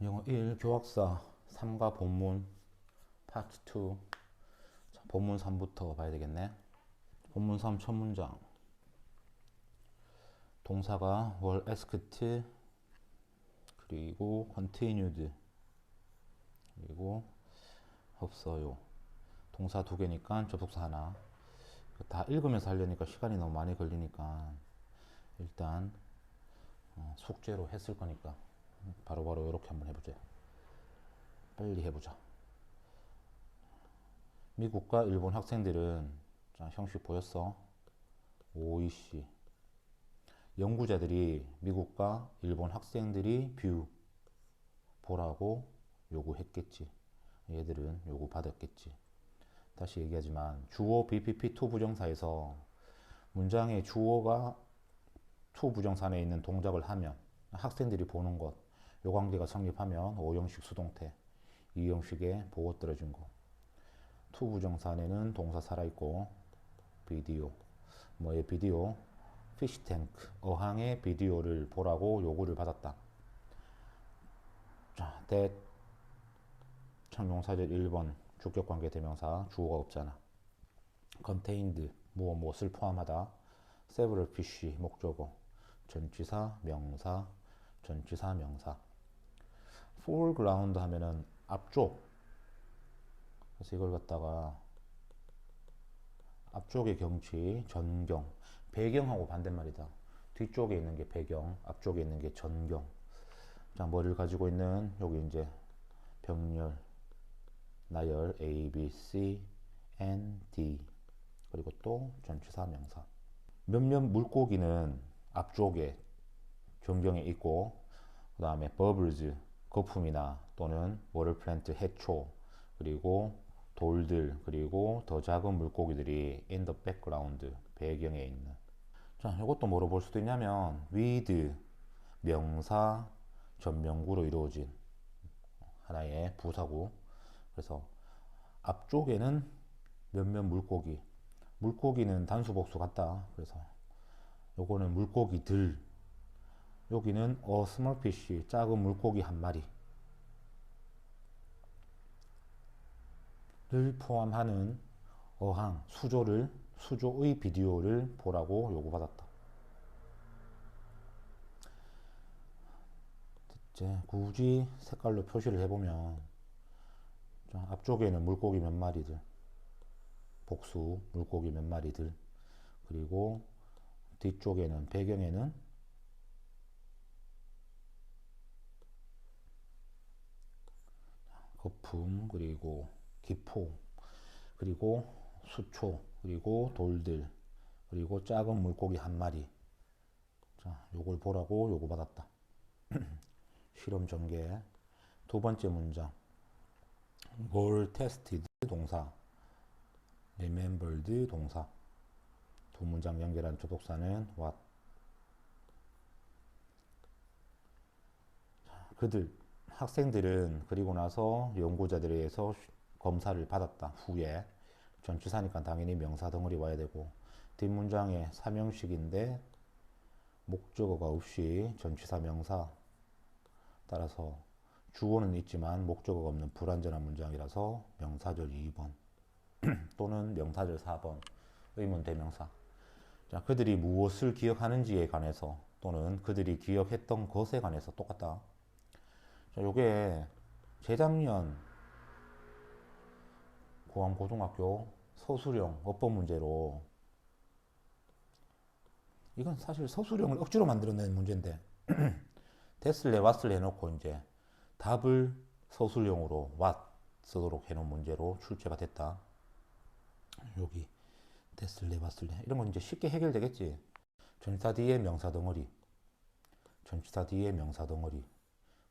영어 1 교학사 3과 본문 파트 2. 자, 본문 3부터 봐야 되겠네. 본문 3 첫 문장. 동사가 were asked, 그리고 continued, 그리고 없어요. 동사 두 개니까 접속사 하나. 다 읽으면서 하려니까 시간이 너무 많이 걸리니까 일단 숙제로 했을 거니까 바로바로 이렇게 한번 해보자. 빨리 해보자. 미국과 일본 학생들은, 자, 형식 보였어? OEC. 연구자들이 미국과 일본 학생들이 뷰 보라고 요구했겠지. 얘들은 요구 받았겠지. 다시 얘기하지만 주어 BPP to 부정사에서 문장의 주어가 to 부정사 안에 있는 동작을 하면 학생들이 보는 것, 요 관계가 성립하면 5형식 수동태, 2형식에 보고 떨어진 거. to 부정사 안에는 동사 살아있고 비디오, 뭐의 비디오? 피시탱크, 어항의 비디오를 보라고 요구를 받았다. 자, that 창용사절 1번 주격관계 대명사 주어가 없잖아. contained 무엇을 포함하다. several fish 목적어 전치사 명사 전치사 명사. foreground 하면은 앞쪽. 그래서 이걸 갖다가 앞쪽의 경치 전경, 배경하고 반대말이다. 뒤쪽에 있는 게 배경, 앞쪽에 있는 게 전경. 자, 뭐를 가지고 있는, 여기 이제 병렬, 나열 A, B, C, N, D, 그리고 또 전치사 명사. 몇몇 물고기는 앞쪽에 전경에 있고, 그 다음에 bubbles 거품이나 또는 water plant 해초, 그리고 돌들, 그리고 더 작은 물고기들이 in the background 배경에 있는. 자, 이것도 뭐로 볼 수도 있냐면 with 명사 전명구로 이루어진 하나의 부사구. 그래서 앞쪽에는 몇몇 물고기, 물고기는 단수복수 같다. 그래서 요거는 물고기들, 여기는 a small fish 작은 물고기 한 마리를 포함하는 어항 수조의 비디오를 보라고 요구받았다. 이제 굳이 색깔로 표시를 해보면, 자, 앞쪽에는 물고기 몇 마리들, 복수 물고기 몇 마리들, 그리고 뒤쪽에는 배경에는 거품, 그리고 기포, 그리고 수초, 그리고 돌들, 그리고 작은 물고기 한 마리. 자, 요걸 보라고 요구받았다. 실험 전개. 두 번째 문장. were tested 동사, remembered 동사. 두 문장 연결한 접속사는 what. 그들, 학생들은 그리고 나서 연구자들에 의해서 검사를 받았다. 후에 전치사니까 당연히 명사 덩어리 와야 되고, 뒷문장에 삼형식인데 목적어가 없이 전치사 명사, 따라서 주어는 있지만 목적어가 없는 불완전한 문장이라서 명사절 2번 또는 명사절 4번 의문 대명사. 자, 그들이 무엇을 기억하는지에 관해서 또는 그들이 기억했던 것에 관해서 똑같다. 자, 요게 재작년 고암고등학교 서술형 어법 문제로, 이건 사실 서술형을 억지로 만들어낸 문제인데 됐을래 왔을래 해놓고 이제 답을 서술형으로 what 쓰도록 해놓은 문제로 출제가 됐다. 여기 됐을래 왔을래 이런 건 이제 쉽게 해결되겠지. 전치사 뒤에 명사 덩어리, 전치사 뒤에 명사 덩어리.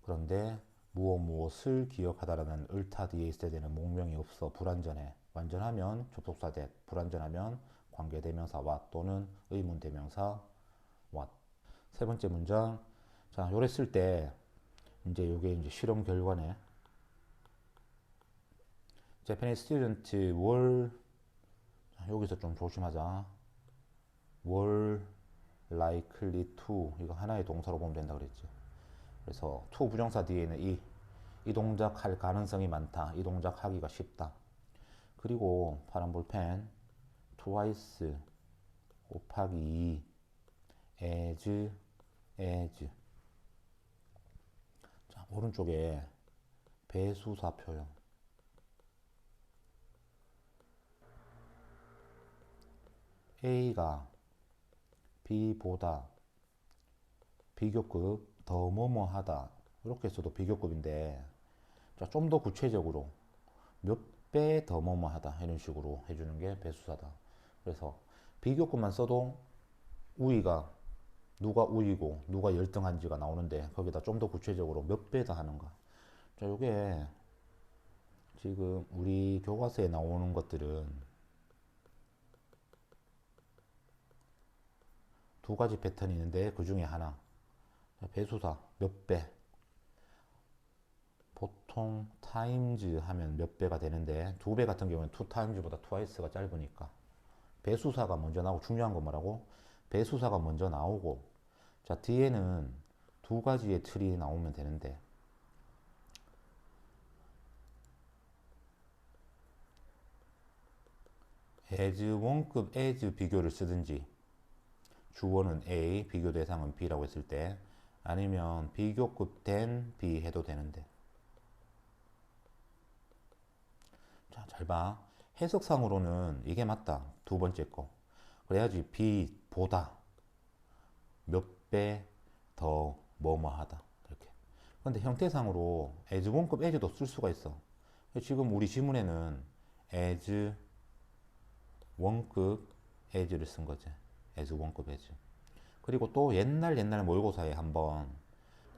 그런데 무엇을 기억하다라는 을타 뒤에 있어야 되는 목명이 없어. 불완전해. 완전하면 접속사 that, 불완전하면 관계대명사 what 또는 의문대명사 what. 세 번째 문장. 자, 요래 쓸 때 이제 요게 이제 실험 결과네. Japanese students were, 여기서 좀 조심하자. were likely to, 이거 하나의 동사로 보면 된다 그랬지. 그래서 to 부정사 뒤에는 이 이 동작 할 가능성이 많다. 이 동작 하기가 쉽다. 그리고 파란 볼펜 twice 곱하기 2 as 자, 오른쪽에 배수사 표현 A가 B보다 비교급 더 뭐뭐하다 이렇게 써도 비교급인데 좀 더 구체적으로 몇 배 더 뭐뭐하다 이런 식으로 해주는 게 배수사다. 그래서 비교급만 써도 우위가 누가 우위고 누가 열등한지가 나오는데 거기다 좀 더 구체적으로 몇 배 더 하는가. 자, 요게 지금 우리 교과서에 나오는 것들은 두 가지 패턴이 있는데 그 중에 하나 배수사 몇 배 보통 타임즈 하면 몇 배가 되는데 두 배 같은 경우는 투 타임즈보다 트와이스가 짧으니까 배수사가 먼저 나오고 중요한 건 뭐라고? 배수사가 먼저 나오고 자 뒤에는 두 가지의 틀이 나오면 되는데 as 원급 as 비교를 쓰든지 주어는 A, 비교 대상은 B라고 했을 때 아니면 비교급 된 B 해도 되는데 자, 잘 봐. 해석상으로는 이게 맞다. 두 번째 거. 그래야지 B보다 몇 배 더 뭐뭐하다. 이렇게. 근데 형태상으로 as 원급 as도 쓸 수가 있어. 지금 우리 지문에는 as 원급 as를 쓴 거지. as 원급 as. 그리고 또 옛날 모의고사에 한번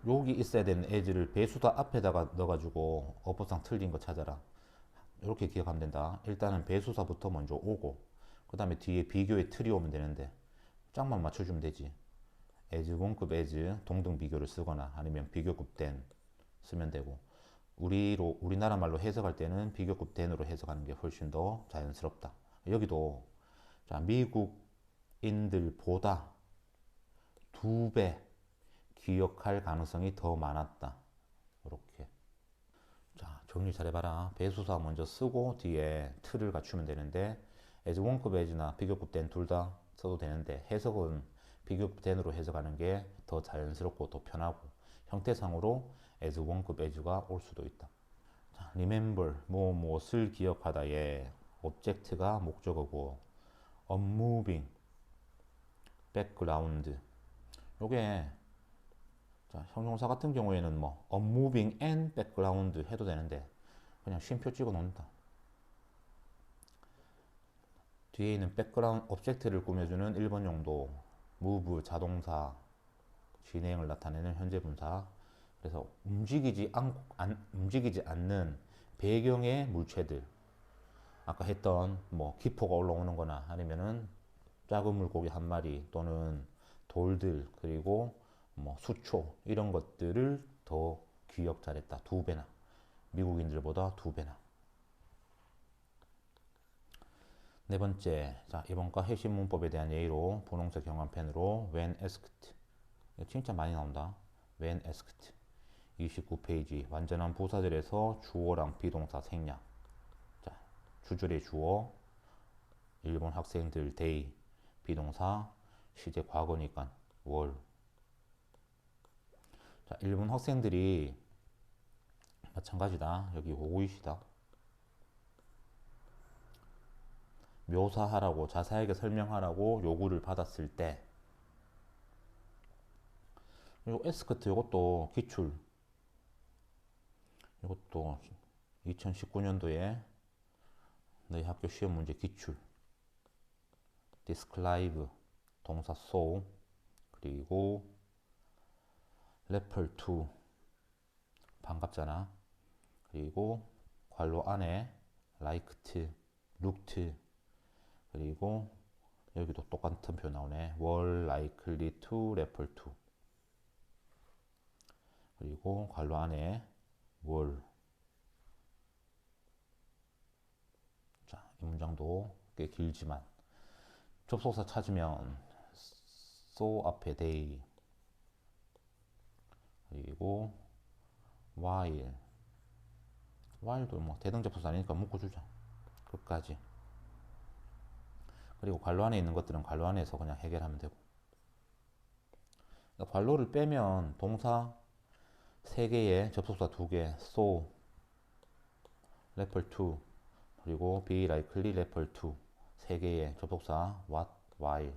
여기 있어야 되는 as를 배수다 앞에다가 넣어가지고 어법상 틀린 거 찾아라. 이렇게 기억하면 된다. 일단은 배수사부터 먼저 오고 그 다음에 뒤에 비교의 틀이 오면 되는데 짝만 맞춰주면 되지. as 원급 as 동등 비교를 쓰거나 아니면 비교급 된 쓰면 되고 우리나라 말로 해석할 때는 비교급 된으로 해석하는 게 훨씬 더 자연스럽다. 여기도 자, 미국인들보다 2배 기억할 가능성이 더 많았다. 이렇게. 자, 정리 잘해봐라. 배수사 먼저 쓰고 뒤에 틀을 갖추면 되는데 as 원급 as나 비교급 된 둘 다 써도 되는데 해석은 비교급 된으로 해석하는 게 더 자연스럽고 더 편하고 형태상으로 as 원급 as가 올 수도 있다. 자, remember 무엇을 기억하다에 object가 목적어고 unmoving background 요게 자, 형용사 같은 경우에는 뭐 unmoving and background 해도 되는데 그냥 쉼표 찍어 놓는다. 뒤에 있는 background 오브젝트를 꾸며주는 1번 용도 move 자동사 진행을 나타내는 현재 분사. 그래서 움직이지 않는 배경의 물체들 아까 했던 뭐 기포가 올라오는 거나 아니면은 작은 물고기 한 마리 또는 돌들 그리고 뭐 수초 이런 것들을 더 기억 잘했다. 2배나 미국인들보다 2배나. 네 번째, 자 이번 과 핵심 문법에 대한 예의로 분홍색 형광펜으로 when asked 이거 진짜 많이 나온다. when asked 29페이지 완전한 부사절에서 주어랑 비동사 생략. 자 주절의 주어 일본 학생들 day 비동사 시제 과거니까 월. 자, 일본 학생들이 마찬가지다. 여기 오이시다. 묘사하라고 자세하게 설명하라고 요구를 받았을 때 그리고 에스크트 이것도 기출 이것도 2019년도에 너희 학교 시험 문제 기출 describe 동사 so 그리고 refer to 반갑잖아. 그리고 괄호 안에 liked, looked 그리고 여기도 똑같은 표현 나오네. were likely to refer to 그리고 괄호 안에 were. 자, 이 문장도 꽤 길지만 접속사 찾으면 so 앞에 they 그리고 while while도 뭐 대등접속사 아니니까 묶어주자. 끝까지. 그리고 괄호 안에 있는 것들은 괄호 안에서 그냥 해결하면 되고. 그러니까 괄호를 빼면 동사 3개에 접속사 2개, so, refer to, 그리고 be likely, refer to 3개의 접속사 what, why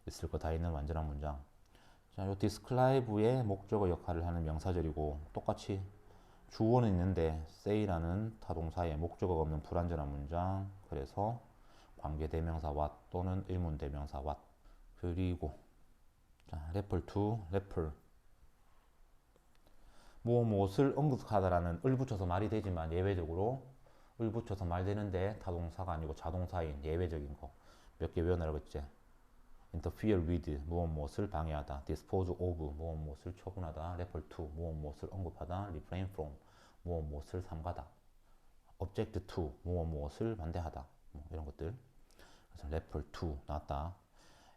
있을 거 다 있는 완전한 문장. 자, 요 describe의 목적어 역할을 하는 명사절이고 똑같이 주어는 있는데 say라는 타동사에 목적어가 없는 불완전한 문장. 그래서 관계대명사 what 또는 의문대명사 what. 그리고 자, refer to, refer 무엇을 언급하다라는 을 붙여서 말이 되지만 예외적으로 을 붙여서 말 되는데 타동사가 아니고 자동사인 예외적인 거 몇 개 외워내라고 했지. interfere with 무엇을 방해하다, dispose of 무엇을 처분하다, refer to 무엇을 언급하다, refrain from 무엇을 삼가다, object to 무엇을 반대하다, 뭐 이런 것들. 그래서 refer to 나왔다.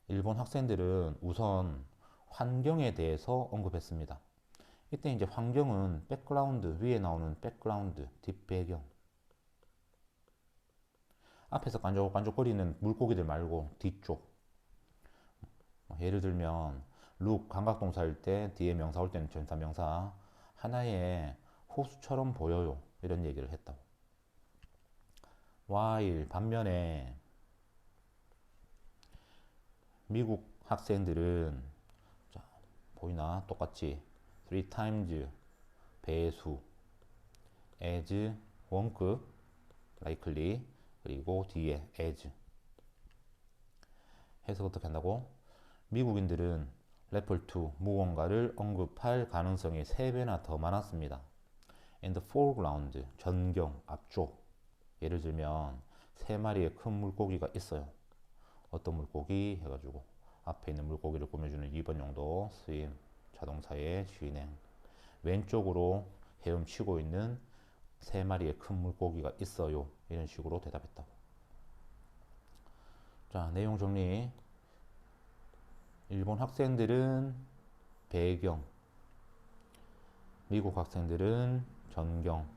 일본 학생들은 우선 환경에 대해서 언급했습니다. 이때 이제 환경은 백그라운드, 위에 나오는 백그라운드, 뒷배경. 앞에서 깐족깐족거리는 물고기들 말고 뒤쪽. 예를 들면 look 감각동사일 때 뒤에 명사 올 때는 전사 명사 하나의 호수처럼 보여요 이런 얘기를 했다고. while 반면에 미국 학생들은 자, 보이나 똑같이 3 times 배수 as 원급 likely 그리고 뒤에 as 해석 어떻게 한다고? 미국인들은 refer to 무언가를 언급할 가능성이 3배나 더 많았습니다. in the foreground 전경 앞쪽 예를 들면 3마리의 큰 물고기가 있어요. 어떤 물고기 해가지고 앞에 있는 물고기를 꾸며주는 2번 용도 swim 자동사의 진행 왼쪽으로 헤엄치고 있는 3마리의 큰 물고기가 있어요. 이런 식으로 대답했다고. 자, 내용 정리. 일본 학생들은 배경, 미국 학생들은 전경.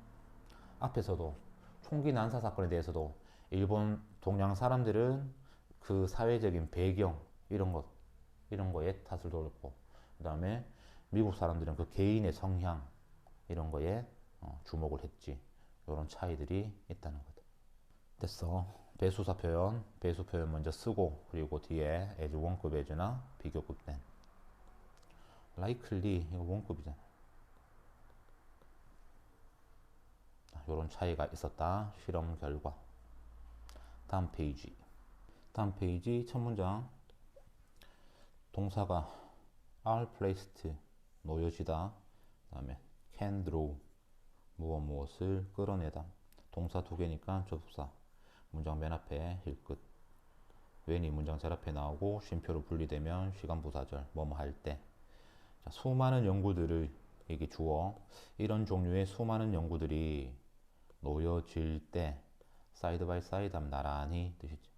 앞에서도 총기 난사 사건에 대해서도 일본 동양 사람들은 그 사회적인 배경 이런 거에 탓을 돌렸고, 그 다음에 미국 사람들은 그 개인의 성향 이런 거에 주목을 했지. 이런 차이들이 있다는 거다. 됐어. 배수사 표현, 배수 표현 먼저 쓰고 그리고 뒤에 as 원급 as나 비교급 된 likely 이거 원급이잖아. 이런 차이가 있었다. 실험 결과. 다음 페이지. 다음 페이지 첫 문장. 동사가 are placed 놓여지다. 그 다음에 can draw 무엇을 끌어내다. 동사 2개니까 접속사. 문장 맨 앞에 힐끝. when이 문장 제일 앞에 나오고 쉼표로 분리되면 시간 부사절 뭐뭐 할 때. 자, 수많은 연구들을 이게 주어. 이런 종류의 수많은 연구들이 놓여질 때 사이드 바이 사이드 하면 나란히 뜻이지.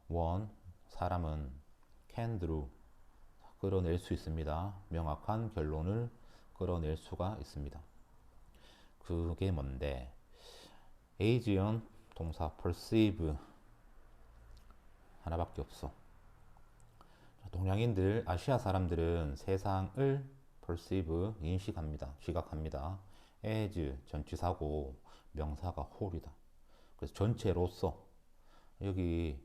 원 사람은 can draw 끌어낼 수 있습니다. 명확한 결론을 끌어낼 수가 있습니다. 그게 뭔데? 에이지언 동사 perceive 하나밖에 없어. 동양인들, 아시아 사람들은 세상을 perceive 인식합니다. 시각합니다. as 전치사고 명사가 whole이다. 그래서 전체로서 여기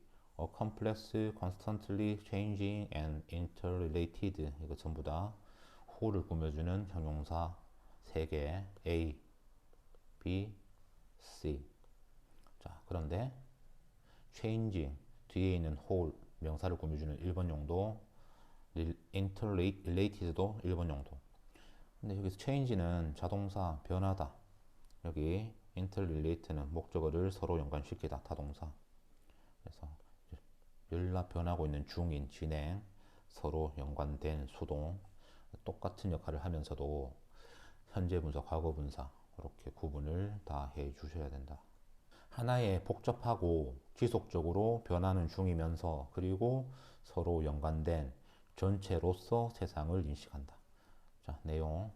complex, constantly changing and interrelated 이거 전부 다 whole를 꾸며주는 형용사 3개 A, B, C. 자, 그런데 changing 뒤에 있는 whole 명사를 꾸며주는 1번 용도 interrelated도 1번 용도. 근데 여기서 change는 자동사 변하다. 여기 interrelated는 목적어를 서로 연관시키다 타동사. 그래서 연락 변하고 있는 중인 진행 서로 연관된 수동 똑같은 역할을 하면서도 현재 분사 과거 분사 이렇게 구분을 다 해 주셔야 된다. 하나의 복잡하고 지속적으로 변하는 중이면서 그리고 서로 연관된 전체로서 세상을 인식한다. 자, 내용.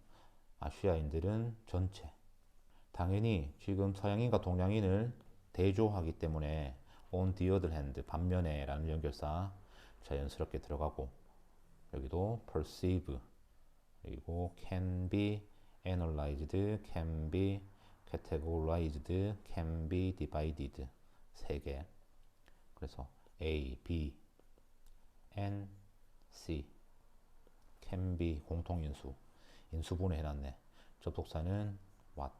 아시아인들은 전체. 당연히 지금 서양인과 동양인을 대조하기 때문에 on the other hand, 반면에 라는 연결사 자연스럽게 들어가고, 여기도 perceive, 그리고 can be analyzed, can be categorized, can be divided, 세 개. 그래서 A, B, N, C, can be 공통인수, 인수분해 해놨네. 접속사는 what.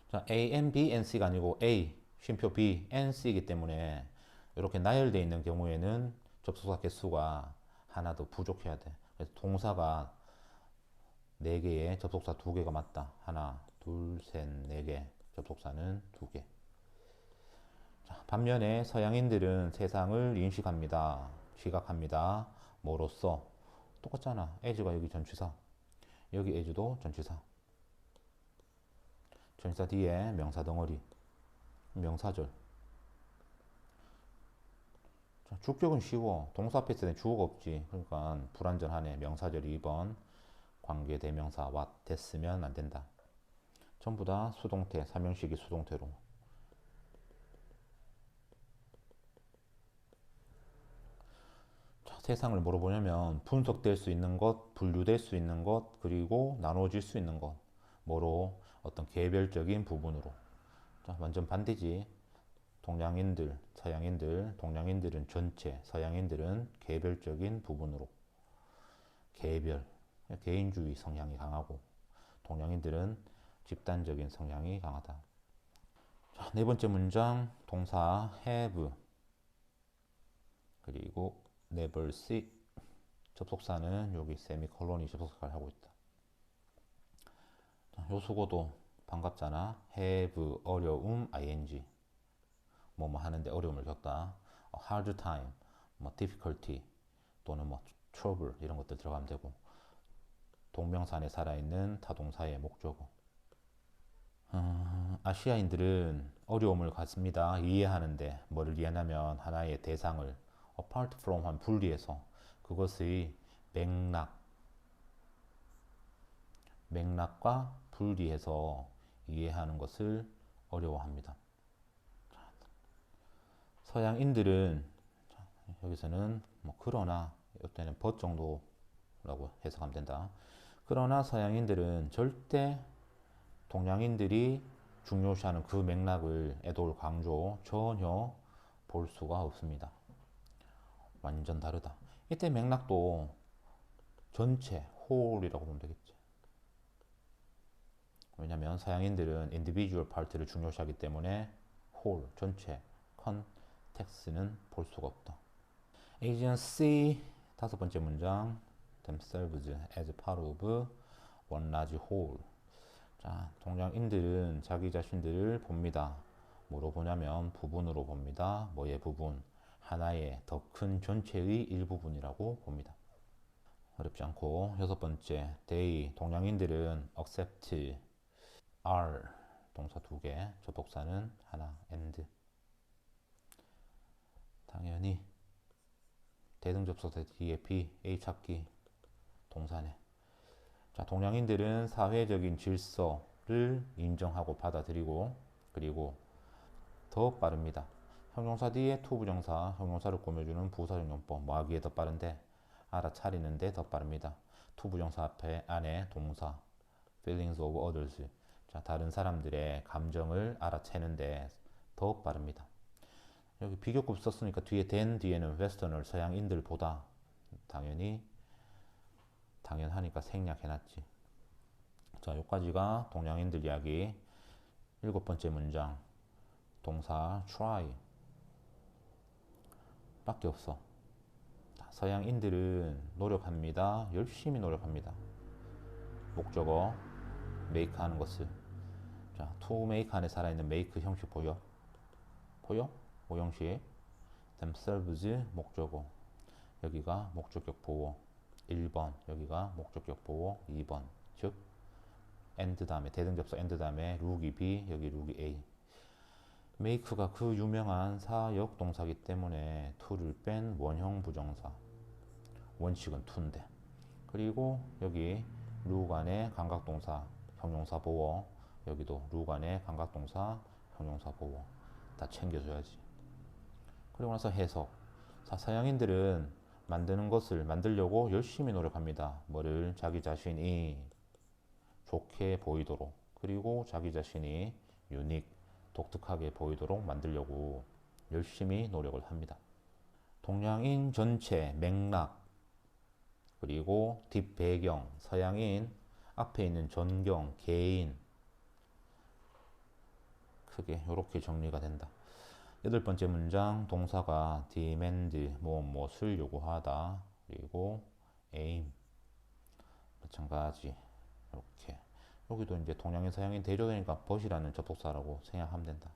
자, A, N, B, N, C가 아니고 A, 쉼표 B, N, C이기 때문에 이렇게 나열되어 있는 경우에는 접속사 개수가 하나 더 부족해야 돼. 그래서 동사가 4개에 접속사 2개가 맞다. 하나, 둘, 셋, 4개. 접속사는 2개. 자, 반면에 서양인들은 세상을 인식합니다. 시각합니다. 뭐로써? 똑같잖아. as가 여기 전치사. 여기 as도 전치사. 전치사 뒤에 명사 덩어리. 명사절. 자, 주격은 쉬워. 동사 앞에 있을 때 주어가 없지. 그러니까 불완전하네. 명사절 2번. 관계 대명사 what 됐으면 안 된다. 전부 다 수동태, 삼형식이 수동태로. 자, 세상을 뭐로 보냐면 분석될 수 있는 것, 분류될 수 있는 것, 그리고 나눠질 수 있는 것. 뭐로? 어떤 개별적인 부분으로. 자, 완전 반대지. 동양인들, 서양인들, 동양인들은 전체, 서양인들은 개별적인 부분으로. 개별, 개인주의 성향이 강하고, 동양인들은 집단적인 성향이 강하다. 자, 네 번째 문장, 동사 have, 그리고 never see. 접속사는 여기 세미콜론이 접속사를 하고 있다. 자, 요 수고도 반갑잖아. have 어려움 ing. 뭐뭐 하는데 어려움을 겪다. hard time, 뭐 difficulty 또는 뭐 trouble 이런 것들 들어가면 되고, 동명사 안에 살아있는 타동사의 목적어. 아시아인들은 어려움을 갖습니다. 이해하는데 뭐를 이해하냐면 하나의 대상을 apart from 한 분리해서 그것의 맥락과 분리해서 이해하는 것을 어려워합니다. 서양인들은 여기서는 뭐 그러나 이때는 but 정도라고 해석하면 된다. 그러나 서양인들은 절대 동양인들이 중요시하는 그 맥락을 애돌 강조 전혀 볼 수가 없습니다. 완전 다르다. 이때 맥락도 전체, whole이라고 보면 되겠지. 왜냐면 서양인들은 individual part를 중요시하기 때문에 whole, 전체, context는 볼 수가 없다. Agency, 다섯 번째 문장, themselves as part of one large whole. 자, 동양인들은 자기 자신들을 봅니다. 뭐로 보냐면 부분으로 봅니다. 뭐의 부분? 하나의 더 큰 전체의 일부분이라고 봅니다. 어렵지 않고. 여섯 번째, they, 동양인들은 accept, are, 동사 2개, 접속사는 하나, and. 당연히 대등접속사 뒤에 be, a 찾기, 동사네. 자, 동양인들은 사회적인 질서를 인정하고 받아들이고, 그리고 더 빠릅니다. 형용사 뒤에 to 부정사, 형용사를 꾸며주는 부사형용법, 뭐 하기에 더 빠른데 알아차리는데 더 빠릅니다. to 부정사 앞에 안에 동사 feelings of others, 자, 다른 사람들의 감정을 알아채는데 더 빠릅니다. 여기 비교급 썼으니까 뒤에 than 뒤에는 웨스턴을 서양인들보다 당연하니까 생략해놨지. 자, 여기까지가 동양인들 이야기. 일곱 번째 문장, 동사 try 밖에 없어. 서양인들은 노력합니다. 열심히 노력합니다. 목적어 make 하는 것을. 자, to make 안에 살아있는 make 형식 보여? 보여? 오형식. themselves 목적어. 여기가 목적격 보호 1번, 여기가 목적격 보호 2번. 즉 and 다음에 대등접속 and 다음에 룩이 B, 여기 룩이 A. make가 그 유명한 사역 동사기 때문에 to를 뺀 원형 부정사. 원칙은 to인데. 그리고 여기 루 간의 감각동사 형용사 보어, 여기도 루 간의 감각동사 형용사 보어 다 챙겨줘야지. 그리고 나서 해석. 자, 서양인들은 만드는 것을 만들려고 열심히 노력합니다. 뭐를? 자기 자신이 좋게 보이도록, 그리고 자기 자신이 유닉, 독특하게 보이도록 만들려고 열심히 노력을 합니다. 동양인 전체 맥락, 그리고 뒷배경, 서양인 앞에 있는 전경, 개인, 크게 이렇게 정리가 된다. 여덟 번째 문장, 동사가 demand, 무엇을 요구하다, 그리고 aim, 마찬가지. 이렇게 여기도 이제 동양인 서양인 대조되니까 벗이라는 접속사라고 생각하면 된다.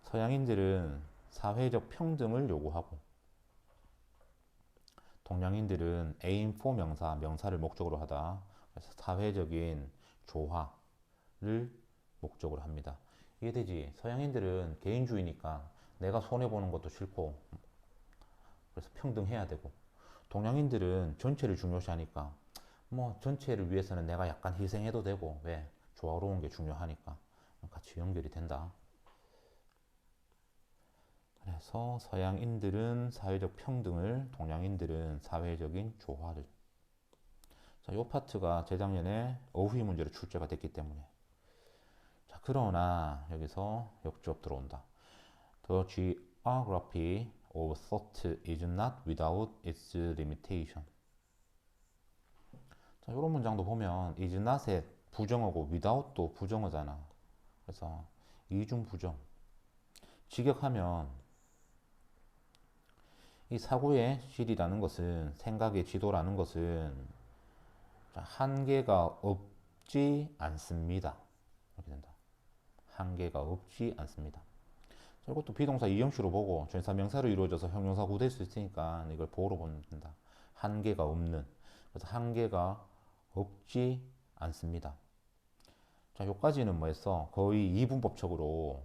서양인들은 사회적 평등을 요구하고, 동양인들은 aim for 명사를 목적으로 하다. 그래서 사회적인 조화를 목적으로 합니다. 이해되지? 서양인들은 개인주의니까 내가 손해보는 것도 싫고, 그래서 평등해야 되고, 동양인들은 전체를 중요시하니까 뭐 전체를 위해서는 내가 약간 희생해도 되고, 왜? 조화로운 게 중요하니까 같이 연결이 된다. 그래서 서양인들은 사회적 평등을, 동양인들은 사회적인 조화를. 자, 이 파트가 재작년에 어휘 문제로 출제가 됐기 때문에. 자, 그러나 여기서 역주업 들어온다. The geography of thought is not without its limitation. 자, 이런 문장도 보면 is not의 부정어고 without도 부정어잖아. 그래서 이중 부정. 직역하면 이 사고의 실이라는 것은, 생각의 지도라는 것은 한계가 없지 않습니다. 이렇게 된다. 한계가 없지 않습니다. 이것도 비동사 이형식으로 보고 전사 명사로 이루어져서 형용사 구될 수 있으니까 이걸 보호로 보면 된다. 한계가 없는. 그래서 한계가 없지 않습니다. 자, 여기까지는 뭐였어? 거의 이분법칙으로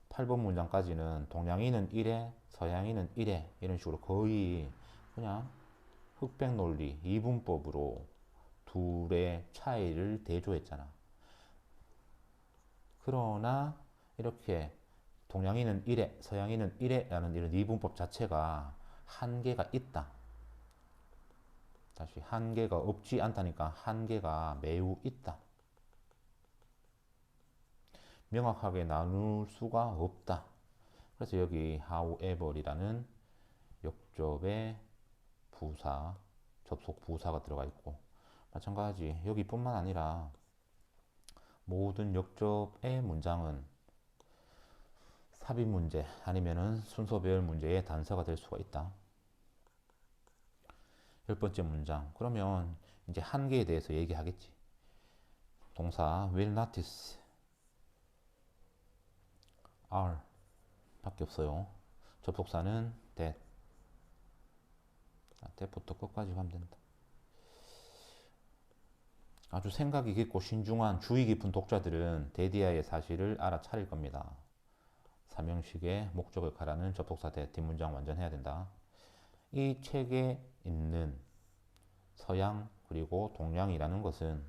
8번 문장까지는 동양인은 이래, 서양인은 이래, 이런 식으로 거의 그냥 흑백 논리, 이분법으로 둘의 차이를 대조했잖아. 그러나 이렇게 동양인은 이래, 서양인은 이래 라는 이런 이분법 자체가 한계가 있다. 다시, 한계가 없지 않다니까 한계가 매우 있다. 명확하게 나눌 수가 없다. 그래서 여기 however이라는 역접의 부사, 접속 부사가 들어가 있고, 마찬가지 여기뿐만 아니라 모든 역접의 문장은 삽입 문제 아니면은 순서 배열 문제의 단서가 될 수가 있다. 열 번째 문장. 그러면 이제 한계에 대해서 얘기하겠지. 동사 will notice are 밖에 없어요. 접속사는 that. that부터 끝까지 가면 된다. 아주 생각이 깊고 신중한 주의 깊은 독자들은 데디아의 사실을 알아차릴 겁니다. 삼형식의 목적을 가라는 접속사 that 뒷문장 완전 해야 된다. 이 책에 있는 서양 그리고 동양이라는 것은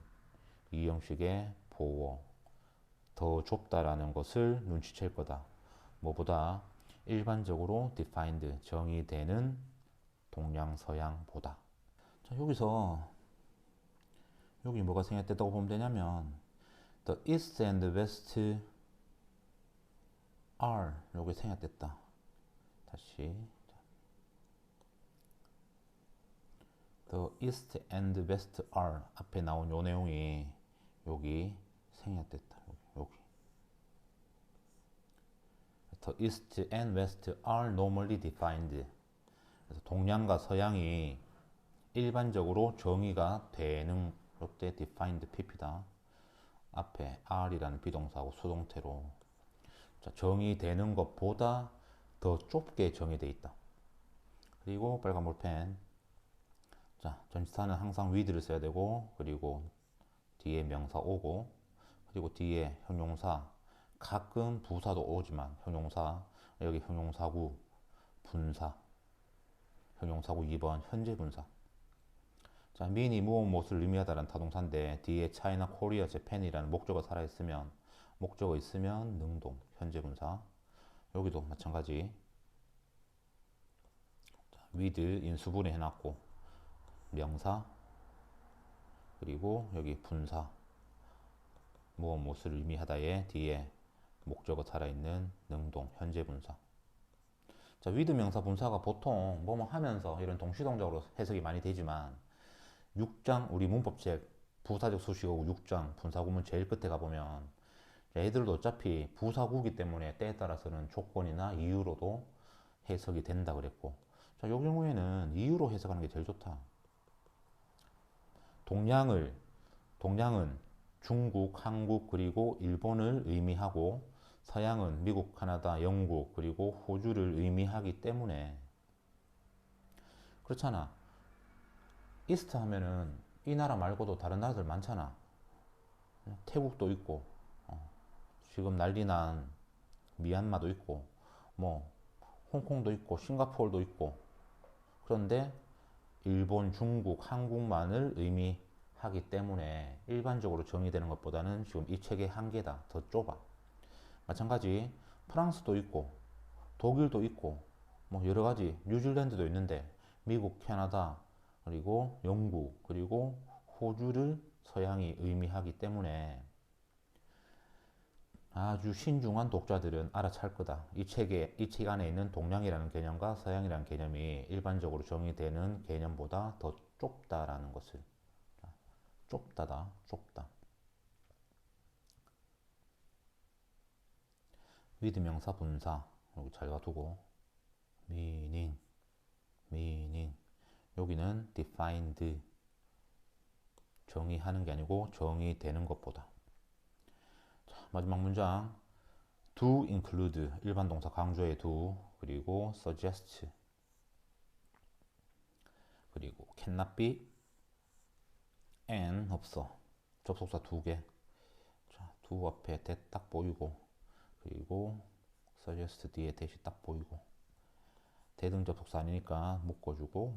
이 형식의 보어, 더 좁다라는 것을 눈치챌 거다. 뭐보다? 일반적으로 defined, 정의되는 동양 서양보다. 자, 여기서 여기 뭐가 생략됐다고 보면 되냐면 the east and west are, 여기 생략됐다. 다시 the east and west are 앞에 나온 요 내용이 여기 생략됐다. 여기 the east and west are normally defined. 그래서 동양과 서양이 일반적으로 정의가 되는, 이때 defined pp다. 앞에 are이라는 비동사하고 수동태로, 자, 정의되는 것보다 더 좁게 정의되어 있다. 그리고 빨간 볼펜. 자, 전치사는 항상 with를 써야 되고, 그리고 뒤에 명사 오고, 그리고 뒤에 형용사, 가끔 부사도 오지만 형용사, 여기 형용사구, 분사, 형용사구 2번 현재 분사. 자, 미니 무엇을 의미하다라는 타동사인데 뒤에 차이나, 코리아, 재팬이라는 목적어 살아있으면, 목적어 있으면 능동, 현재 분사. 여기도 마찬가지. with 인수분해 해놨고 명사, 그리고 여기 분사, 무엇을 의미하다에 뒤에 목적어 살아있는 능동, 현재 분사. 자, with 명사 분사가 보통 뭐뭐 하면서 이런 동시동작으로 해석이 많이 되지만 6장 우리 문법책 부사적 수식어구 6장 분사구문 제일 끝에 가보면 애들도 어차피 부사구기 때문에 때에 따라서는 조건이나 이유로도 해석이 된다 그랬고, 자, 이 경우에는 이유로 해석하는 게 제일 좋다. 동양은 중국, 한국, 그리고 일본을 의미하고 서양은 미국, 카나다, 영국, 그리고 호주를 의미하기 때문에. 그렇잖아. 이스트 하면은 이 나라 말고도 다른 나라들 많잖아. 태국도 있고, 지금 난리 난 미얀마도 있고, 뭐 홍콩도 있고, 싱가포르도 있고. 그런데 일본, 중국, 한국만을 의미하기 때문에 일반적으로 정의되는 것보다는 지금 이 책의 한계다. 더 좁아. 마찬가지 프랑스도 있고, 독일도 있고, 뭐 여러 가지, 뉴질랜드도 있는데 미국, 캐나다, 그리고 영국, 그리고 호주를 서양이 의미하기 때문에 아주 신중한 독자들은 알아챌 거다. 이 책 안에 있는 동양이라는 개념과 서양이라는 개념이 일반적으로 정의되는 개념보다 더 좁다라는 것을. 좁다다, 좁다. with 명사 분사 여기 잘 가두고 meaning 여기는 defined 정의하는 게 아니고 정의되는 것보다. 자, 마지막 문장 do include 일반 동사 강조의 do, 그리고 suggest, 그리고 cannot be, and 없어. 접속사 두 개. 자, do 앞에 that 딱 보이고, 그리고 suggest 뒤에 that이 딱 보이고, 대등 접속사 아니니까 묶어주고.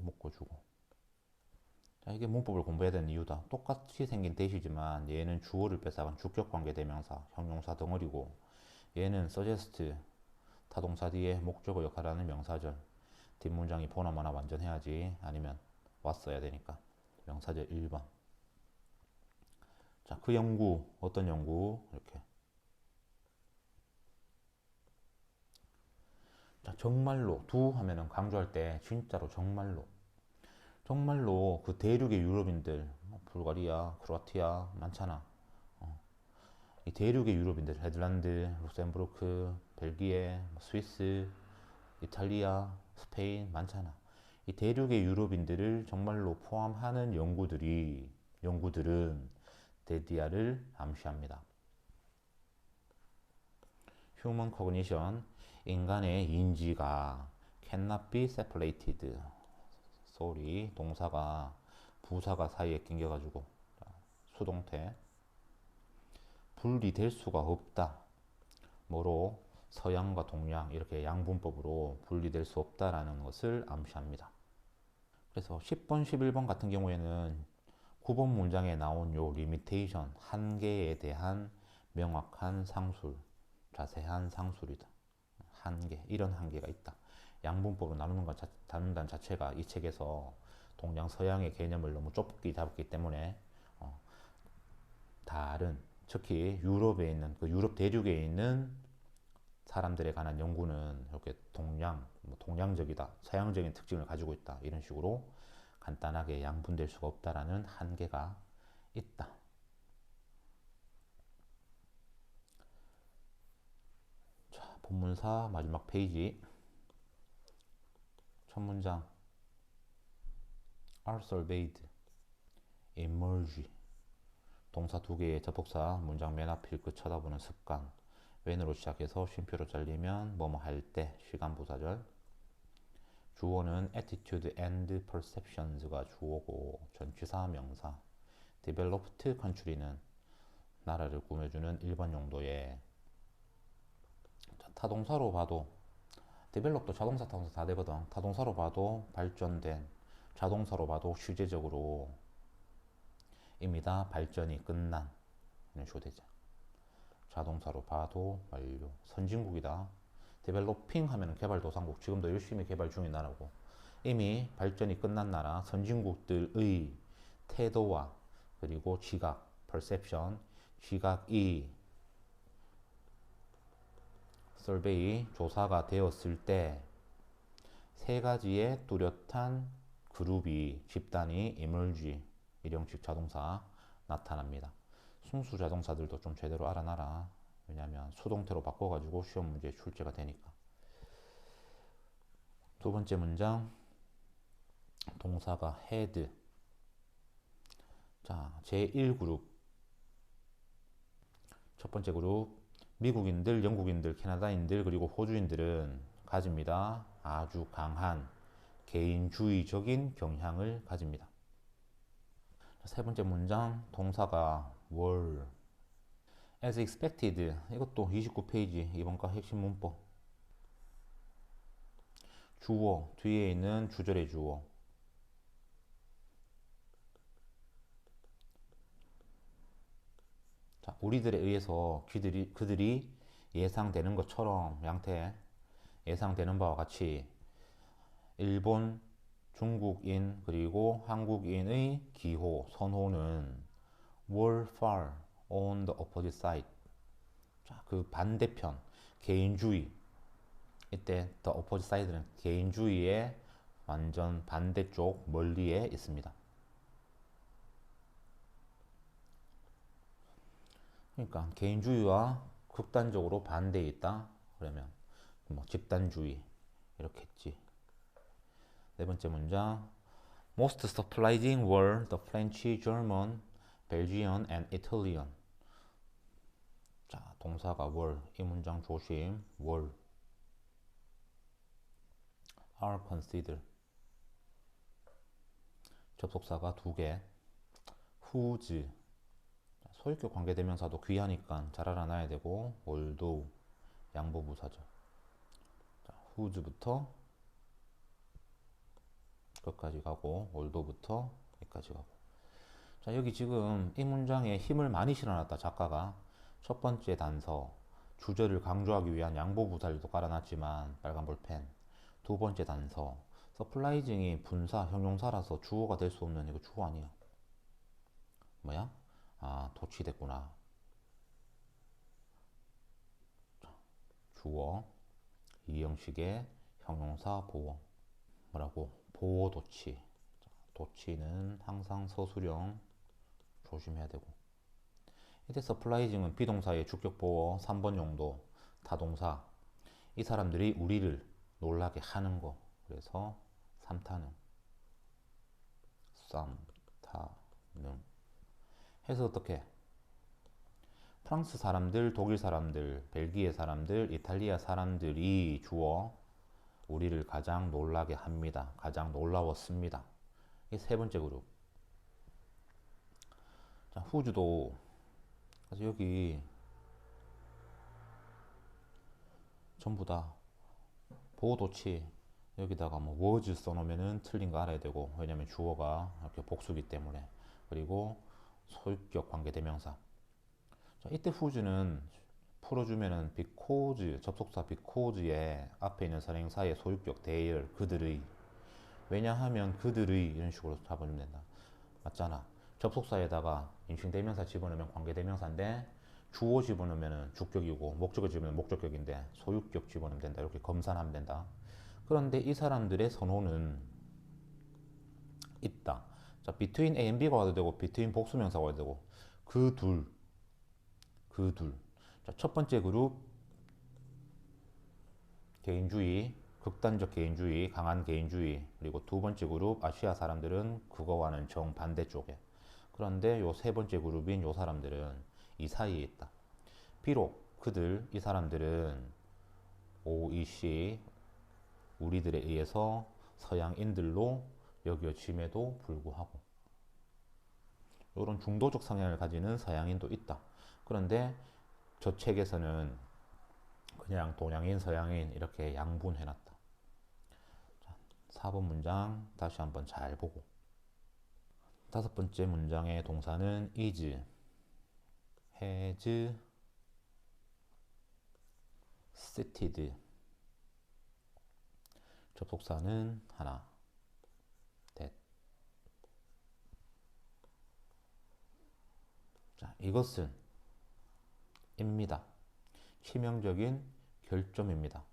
자, 이게 문법을 공부해야 되는 이유다. 똑같이 생긴 that이지만 얘는 주어를 뺏어간 주격관계 대명사, 형용사 덩어리고, 얘는 suggest 타동사 뒤에 목적어 역할을 하는 명사절. 뒷문장이 보나마나 완전해야지, 아니면 왔어야 되니까. 명사절 1번. 자, 그 연구, 어떤 연구? 이렇게. 자, 정말로, 두 하면은 강조할 때 진짜로 정말로 그 대륙의 유럽인들, 불가리아, 크로아티아 많잖아. 이 대륙의 유럽인들, 네덜란드, 룩셈부르크, 벨기에, 스위스, 이탈리아, 스페인 많잖아. 이 대륙의 유럽인들을 정말로 포함하는 연구들은 데디아를 암시합니다. Human cognition, 인간의 인지가 cannot be separated. sorry, 동사가 부사가 사이에 낑겨가지고 수동태. 분리될 수가 없다. 뭐로? 서양과 동양 이렇게 양분법으로 분리될 수 없다라는 것을 암시합니다. 그래서 10번, 11번 같은 경우에는 9번 문장에 나온 요 리미테이션, 한계에 대한 명확한 상술, 자세한 상술이다. 한계, 이런 한계가 있다. 양분법으로 나눈다는 자체가 이 책에서 동양 서양의 개념을 너무 좁게 잡기 때문에 다른, 특히 유럽에 있는, 그 유럽 대륙에 있는 사람들에 관한 연구는 이렇게 동양적이다, 서양적인 특징을 가지고 있다, 이런 식으로 간단하게 양분될 수가 없다라는 한계가 있다. 자, 본문사 마지막 페이지. 첫 문장 are surveyed, emerge. 동사 두 개의 접속사, 문장 맨 앞일 끝 쳐다보는 습관. when으로 시작해서 쉼표로 잘리면 뭐뭐 할 때, 시간 부사절. 주어는 attitude and perceptions가 주어고 전치사 명사. developed country는 나라를 꾸며주는 일반 용도의. 타동사로 봐도 develop도 자동사 타동사 다 되거든. 타동사로 봐도 발전된, 자동사로 봐도 실제적으로 이미 다 발전이 끝난 이런 식으로 되죠. 자동사로 봐도 완료. 선진국이다. 데벨로핑 하면 개발도상국, 지금도 열심히 개발 중인 나라고, 이미 발전이 끝난 나라 선진국들의 태도와 그리고 지각, perception, 지각이 survey, 조사가 되었을 때 세 가지의 뚜렷한 그룹이, 집단이 emerge, 일형식 자동사 나타납니다. 순수 자동사들도 좀 제대로 알아놔라. 왜냐하면 수동태로 바꿔가지고 시험 문제 출제가 되니까. 두 번째 문장, 동사가 had. 자, 제1그룹. 첫 번째 그룹, 미국인들, 영국인들, 캐나다인들, 그리고 호주인들은 가집니다. 아주 강한 개인주의적인 경향을 가집니다. 세 번째 문장, 동사가 were. as expected. 이것도 29페이지 이번과 핵심 문법. 주어, 뒤에 있는 주절의 주어. 자, 우리들에 의해서 그들이 예상되는 것처럼, 양태 예상되는 바와 같이 일본, 중국인 그리고 한국인의 기호, 선호는 were far on the opposite side. 자, 그 반대편, 개인주의. 이때 the opposite side는 개인주의의 완전 반대쪽 멀리에 있습니다. 그러니까 개인주의와 극단적으로 반대에 있다. 그러면 뭐 집단주의 이렇게 했지. 네 번째 문장, most surprising were the French, German, Belgian and Italian. 자, 동사가 were. 이 문장 조심. were are considered. 접속사가 두 개. whose. 소유격 관계대명사도 귀하니까 잘 알아놔야 되고, although 양보부사죠. 자, whose부터 끝까지 가고, although부터 여기까지 가고. 자, 여기 지금 이 문장에 힘을 많이 실어놨다, 작가가. 첫 번째 단서, 주절을 강조하기 위한 양보부사를 또 깔아놨지만, 빨간 볼펜. 두 번째 단서, surprising이 분사, 형용사라서 주어가 될 수 없는, 이거 주어 아니야. 뭐야? 아, 도치됐구나. 주어, 이 형식의 형용사 보어. 뭐라고? 보어 도치. 도치는 항상 서술형 조심해야 되고. 이때 surprising은 비동사의 주격 보어 3번 용도, 타동사. 이 사람들이 우리를 놀라게 하는 거. 그래서 3타능. 쌈타능. 해서 어떻게? 프랑스 사람들, 독일 사람들, 벨기에 사람들, 이탈리아 사람들이 주어 우리를 가장 놀라게 합니다. 가장 놀라웠습니다. 이 세 번째 그룹. 자, 후주도. 그래서 여기 전부 다 보호도치 여기다가 뭐 was 써놓으면 틀린 거 알아야 되고, 왜냐면 주어가 이렇게 복수기 때문에. 그리고 소유격 관계대명사. 자, 이때 후즈는 풀어주면은 because, 접속사 because의 앞에 있는 선행사의 소유격 their, 그들의. 왜냐하면 그들의, 이런 식으로 잡으면 된다. 맞잖아. 접속사에다가 인칭대명사 집어넣으면 관계대명사인데, 주어 집어넣으면 주격이고, 목적어 집어넣으면 목적격인데, 소유격 집어넣으면 된다. 이렇게 검산하면 된다. 그런데 이 사람들의 선호는 있다. 자, between A and B가 와도 되고, between 복수명사가 와도 되고, 그 둘. 자, 첫 번째 그룹, 개인주의, 극단적 개인주의, 강한 개인주의. 그리고 두 번째 그룹, 아시아 사람들은 그거와는 정반대쪽에. 그런데 요 세 번째 그룹인 요 사람들은 이 사이에 있다. 비록 그들, 이 사람들은 OEC, 우리들에 의해서 서양인들로 여겨짐에도 불구하고 이런 중도적 성향을 가지는 서양인도 있다. 그런데 저 책에서는 그냥 동양인, 서양인 이렇게 양분해놨다. 자, 4번 문장 다시 한번 잘 보고. 다섯 번째 문장의 동사는 is, has, seated. 접속사는 하나, that. 자, 이것은 입니다. 치명적인 결점입니다.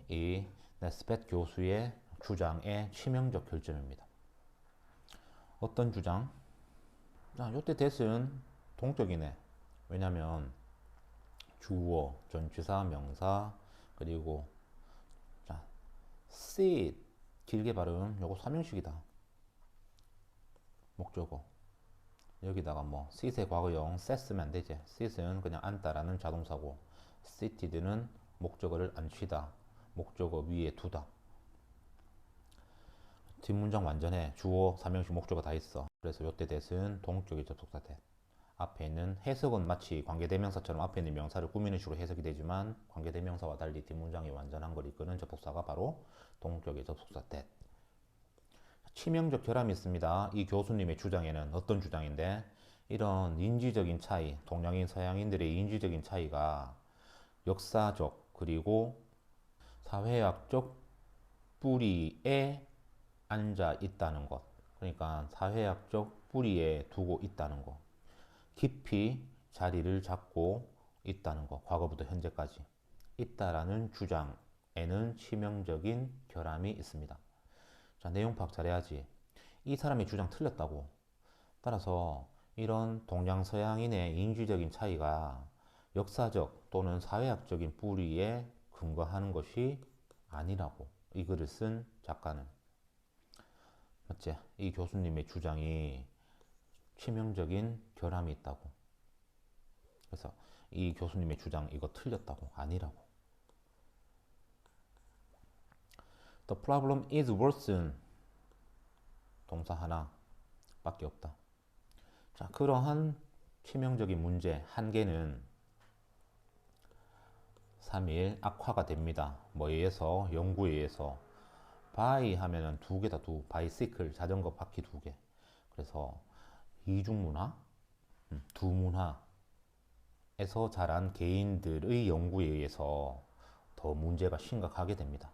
이 네스벳 교수의 주장의 치명적 결점입니다. 어떤 주장? 자, 요때 that은 동격이네. 왜냐면 주어, 전치사, 명사, 그리고 자, sit 길게 발음 요거 3형식이다. 목적어. 여기다가 뭐 sit의 과거형 sets면 안 되지. sit은 그냥 앉다라는 자동사고 seated는 목적어를 앉히다. 목적어 위에 두다. 뒷문장 완전해. 주어, 3형식, 목적어 다 있어. 그래서 요때 that은 동격의 접속사 that. 앞에 있는 해석은 마치 관계대명사처럼 앞에 있는 명사를 꾸미는 식으로 해석이 되지만 관계대명사와 달리 뒷문장이 완전한 걸 이끄는 접속사가 바로 동격의 접속사 that. 치명적 결함이 있습니다. 이 교수님의 주장에는 어떤 주장인데 이런 인지적인 차이, 동양인, 서양인들의 인지적인 차이가 역사적 그리고 사회학적 뿌리에 앉아 있다는 것. 그러니까 사회학적 뿌리에 두고 있다는 것. 깊이 자리를 잡고 있다는 것. 과거부터 현재까지 있다라는 주장에는 치명적인 결함이 있습니다. 자, 내용 파악 잘해야지. 이 사람의 주장 틀렸다고. 따라서 이런 동양서양인의 인지적인 차이가 역사적 또는 사회학적인 뿌리에 근거하는 것이 아니라고 이 글을 쓴 작가는. 맞지? 이 교수님의 주장이 치명적인 결함이 있다고. 그래서 이 교수님의 주장 이거 틀렸다고. 아니라고. The problem is worsen. 동사 하나 밖에 없다. 자, 그러한 치명적인 문제 한계는 3일 악화가 됩니다. 뭐에 의해서? 연구에 의해서. 바이 하면은 두 개다. 바이시클 자전거 바퀴 두 개. 그래서 이중문화, 두문화에서 자란 개인들의 연구에 의해서 더 문제가 심각하게 됩니다.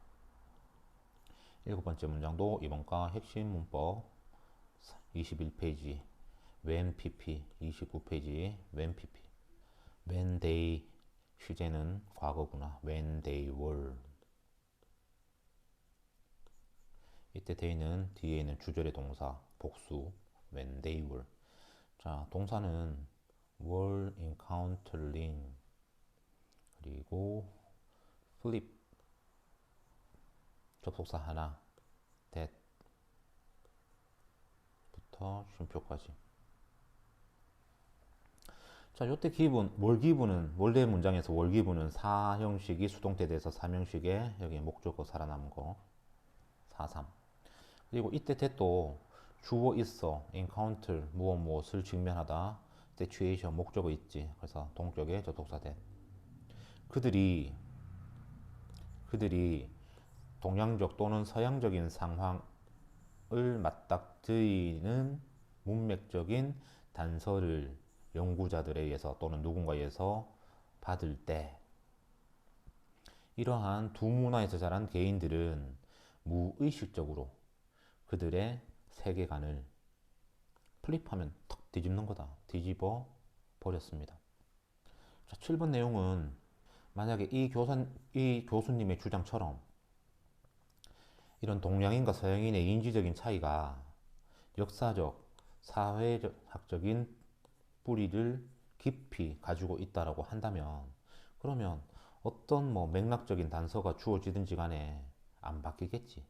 일곱 번째 문장도 이번과 핵심 문법 21페이지 when pp 29페이지 when pp when they 시제는 과거구나. when they were. 이때 they는 뒤에 있는 주절의 동사 복수 when they were. 자, 동사는 were encountering 그리고 flip 접속사 하나 that부터 쉼표까지. 자, 요때 기분, 월기분은 원래 문장에서 월기분은 4형식이 수동태 돼서 3형식에 여기 목적어 살아남은 거 4-3. 그리고 이때 that도 주어 있어 encounter 무엇을 직면하다 situation 목적어 있지. 그래서 동격의 접속사 that. 그들이 동양적 또는 서양적인 상황을 맞닥뜨리는 문맥적인 단서를 연구자들에 의해서 또는 누군가에 의해서 받을 때 이러한 두 문화에서 자란 개인들은 무의식적으로 그들의 세계관을 플립하면 턱 뒤집는 거다. 뒤집어 버렸습니다. 자, 7번 내용은 만약에 이 교수님의 주장처럼 이런 동양인과 서양인의 인지적인 차이가 역사적, 사회학적인 뿌리를 깊이 가지고 있다라고 한다면 그러면 어떤 뭐 맥락적인 단서가 주어지든지 간에 안 바뀌겠지.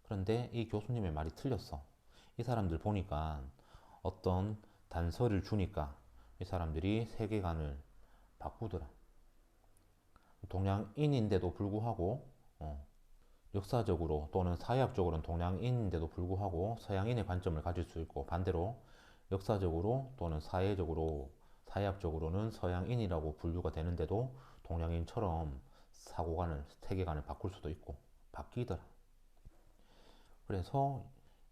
그런데 이 교수님의 말이 틀렸어. 이 사람들 보니까 어떤 단서를 주니까 이 사람들이 세계관을 바꾸더라. 동양인인데도 불구하고 역사적으로 또는 사회학적으로는 동양인인데도 불구하고 서양인의 관점을 가질 수 있고 반대로 역사적으로 또는 사회학적으로는 서양인이라고 분류가 되는데도 동양인처럼 사고관을, 세계관을 바꿀 수도 있고 바뀌더라. 그래서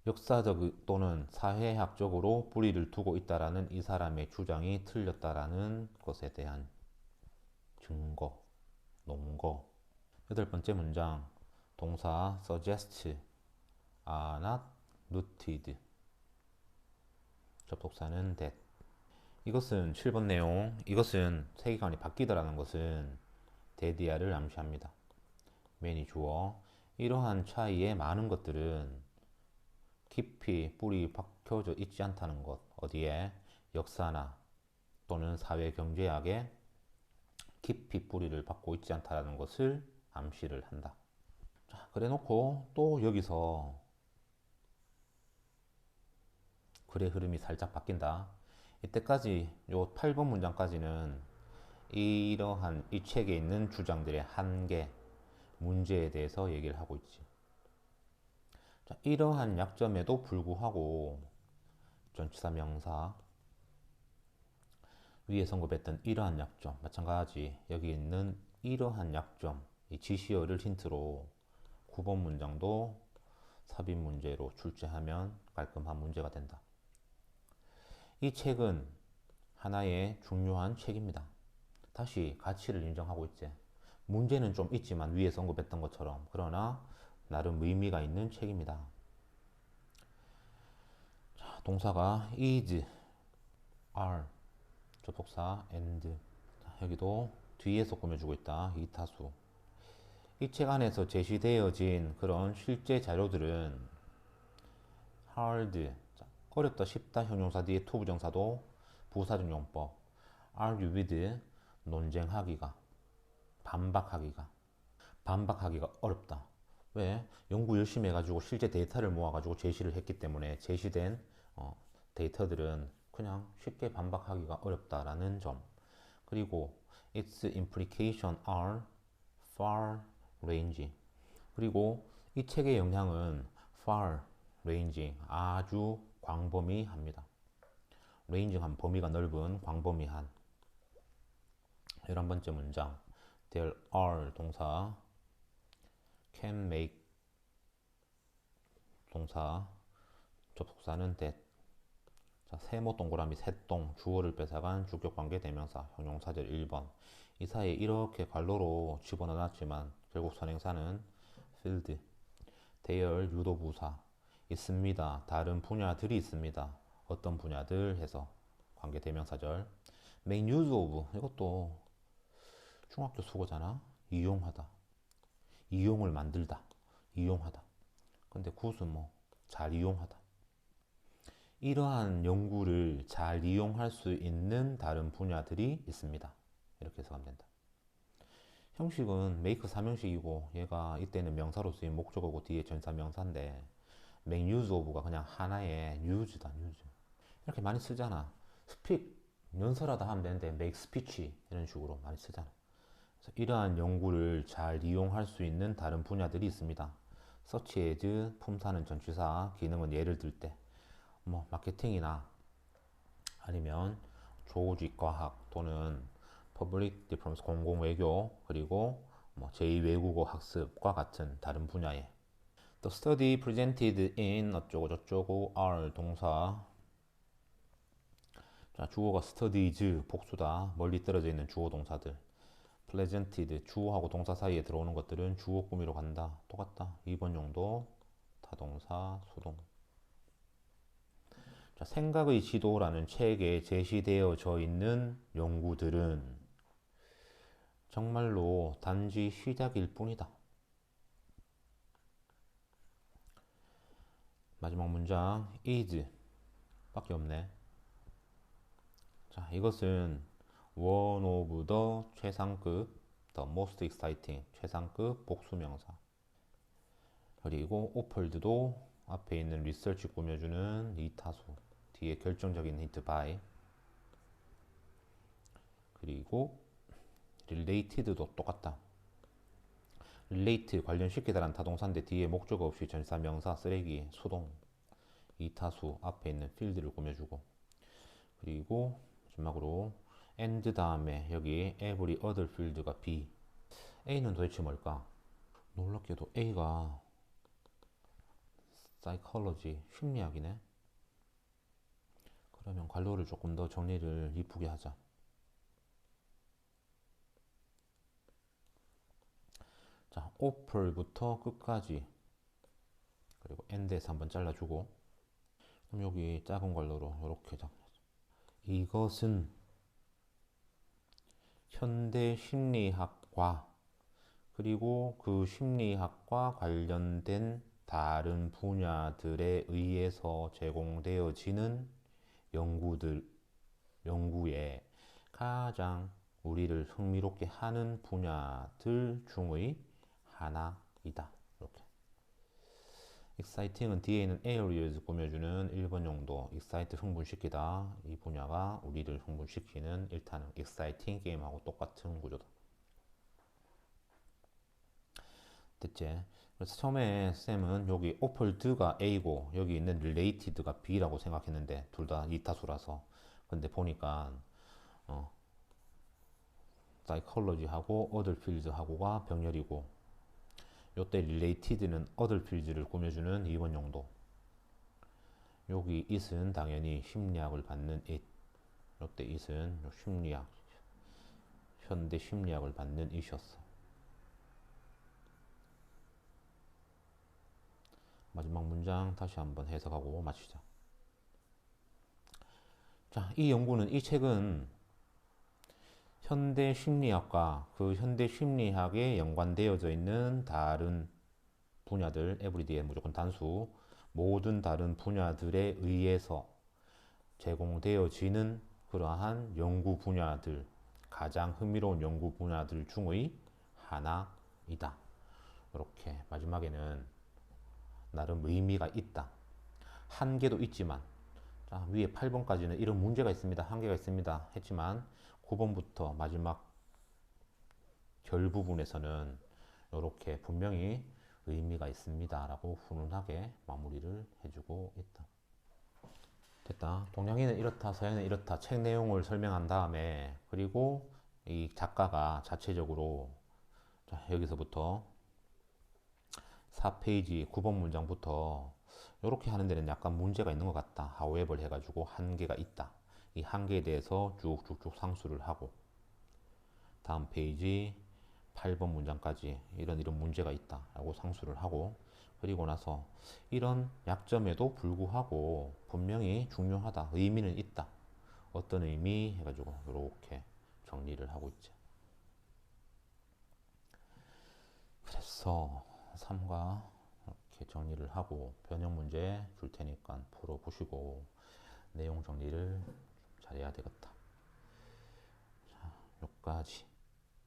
역사적 또는 사회학적으로 뿌리를 두고 있다라는 이 사람의 주장이 틀렸다라는 것에 대한 증거, 논거. 여덟 번째 문장, 동사 suggest are not rooted. 접속사는 that. 이것은 7번 내용, 이것은 세계관이 바뀌다라는 것은 데디아를 암시합니다. 맨이 주어. 이러한 차이의 많은 것들은 깊이 뿌리 박혀져 있지 않다는 것. 어디에? 역사나 또는 사회 경제학에 깊이 뿌리를 박고 있지 않다는 것을 암시를 한다. 자, 그래 놓고 또 여기서 글의 흐름이 살짝 바뀐다. 이때까지 요 8번 문장까지는 이러한 이 책에 있는 주장들의 한계, 문제에 대해서 얘기를 하고 있지. 자, 이러한 약점에도 불구하고 전치사 명사 위에 언급했던 이러한 약점 마찬가지 여기 있는 이러한 약점 이 지시어를 힌트로 9번 문장도 삽입 문제로 출제하면 깔끔한 문제가 된다. 이 책은 하나의 중요한 책입니다. 다시 가치를 인정하고 있지. 문제는 좀 있지만 위에 언급했던 것처럼 그러나 나름 의미가 있는 책입니다. 자, 동사가 is, are, 접속사 and. 자, 여기도 뒤에서 꾸며주고 있다. 이타수. 이 책 안에서 제시되어진 그런 실제 자료들은 hard, 자, 어렵다 쉽다 형용사 뒤에 to 부정사도 부사적 용법, argue with, 논쟁하기가, 반박하기가 어렵다. 왜? 연구 열심히 해가지고 실제 데이터를 모아가지고 제시를 했기 때문에 제시된 데이터들은 그냥 쉽게 반박하기가 어렵다라는 점. 그리고 its implications are far ranging. 그리고 이 책의 영향은 far ranging, 아주 광범위합니다. ranging한 범위가 넓은, 광범위한. 11번째 문장, there are 동사, can make 동사, 접속사는 that. 자, 세모 동그라미 새똥, 주어를 뺏어간 주격관계 대명사, 형용사절 1번. 이 사이에 이렇게 괄호로 집어넣었지만 결국 선행사는 field, 대열 유도부사, 있습니다. 다른 분야들이 있습니다. 어떤 분야들 해서 관계 대명사절. make use of, 이것도 중학교 수거잖아. 이용하다, 이용을 만들다, 이용하다. 근데 굿은 뭐 잘 이용하다. 이러한 연구를 잘 이용할 수 있는 다른 분야들이 있습니다. 이렇게 해석하면 된다. 형식은 make 사명식이고 얘가 이때는 명사로 쓰인 목적어고 뒤에 전사 명사인데 make use of가 그냥 하나의 use다. use. 이렇게 많이 쓰잖아. speak 연설하다 하면 되는데 make speech 이런 식으로 많이 쓰잖아. 그래서 이러한 연구를 잘 이용할 수 있는 다른 분야들이 있습니다. such as 품사는 전치사, 기능은 예를 들 때 뭐 마케팅이나 아니면 조직 과학 또는 퍼블릭 디플로마시 공공 외교 그리고 뭐 제2외국어 학습과 같은 다른 분야에 The study presented in 어쩌고 저쩌고 are 동사. 자, 주어가 studies 복수다. 멀리 떨어져 있는 주어 동사들. presented 주어하고 동사 사이에 들어오는 것들은 주어 꾸미러 간다. 똑같다. 2번 용도 타동사 수동. 자, 생각의 지도라는 책에 제시되어져 있는 연구들은 정말로 단지 시작일 뿐이다. 마지막 문장 is 밖에 없네. 자, 이것은 one of the 최상급 the most exciting 최상급 복수명사. 그리고 offered도 앞에 있는 리서치 꾸며주는 이타수 뒤에 결정적인 힌트 by. 그리고 related도 똑같다. relate 관련시키다란 타동사인데 뒤에 목적어 없이 전사 명사 쓰레기 수동 이타수 앞에 있는 필드를 꾸며주고 그리고 마지막으로 and 다음에 여기 every other field가 B. A는 도대체 뭘까? 놀랍게도 A가 사이콜로지, 심리학이네. 그러면 관료를 조금 더 정리를 이쁘게 하자. 자, 오플부터 끝까지, 그리고 엔드에서 한번 잘라주고, 그럼 여기 작은 관료로 이렇게 잡. 이것은 현대 심리학과 그리고 그 심리학과 관련된 다른 분야들에 의해서 제공되어지는 연구에 가장 우리를 흥미롭게 하는 분야들 중의 하나이다. 이렇게. exciting은 뒤에 있는 areas 꾸며주는 1번 용도, excite 흥분시키다. 이 분야가 우리를 흥분시키는 일탄은 exciting 게임하고 똑같은 구조다. 됐지? 그래서 처음에 쌤은 여기 offered가 A고 여기 있는 related가 B라고 생각했는데 둘 다 이타수라서. 근데 보니까 psychology하고 other fields하고가 병렬이고 요때 related는 other fields를 꾸며주는 2번 용도. 여기 it은 당연히 심리학을 받는 it. 요때 it은 심리학, 현대 심리학을 받는 it이었어. 마지막 문장 다시 한번 해석하고 마치자. 자, 이 책은 현대 심리학과 그 현대 심리학에 연관되어져 있는 다른 분야들, 에브리디에 무조건 단수, 모든 다른 분야들에 의해서 제공되어지는 그러한 연구 분야들, 가장 흥미로운 연구 분야들 중의 하나이다. 이렇게 마지막에는 나름 의미가 있다. 한계도 있지만, 자, 위에 8번까지는 이런 문제가 있습니다. 한계가 있습니다. 했지만 9번부터 마지막 결 부분에서는 이렇게 분명히 의미가 있습니다. 라고 훈훈하게 마무리를 해주고 있다. 됐다. 동양인은 이렇다, 서양인은 이렇다. 책 내용을 설명한 다음에 그리고 이 작가가 자체적으로 자, 여기서부터 4페이지 9번 문장부터 이렇게 하는 데는 약간 문제가 있는 것 같다. however 해가지고 한계가 있다. 이 한계에 대해서 쭉쭉쭉 상수를 하고 다음 페이지 8번 문장까지 이런 문제가 있다 라고 상수를 하고 그리고 나서 이런 약점에도 불구하고 분명히 중요하다. 의미는 있다. 어떤 의미 해가지고 이렇게 정리를 하고 있지. 그래서 3과 이렇게 정리를 하고 변형 문제 줄 테니까 풀어보시고 내용 정리를 잘해야 되겠다. 자, 여기까지.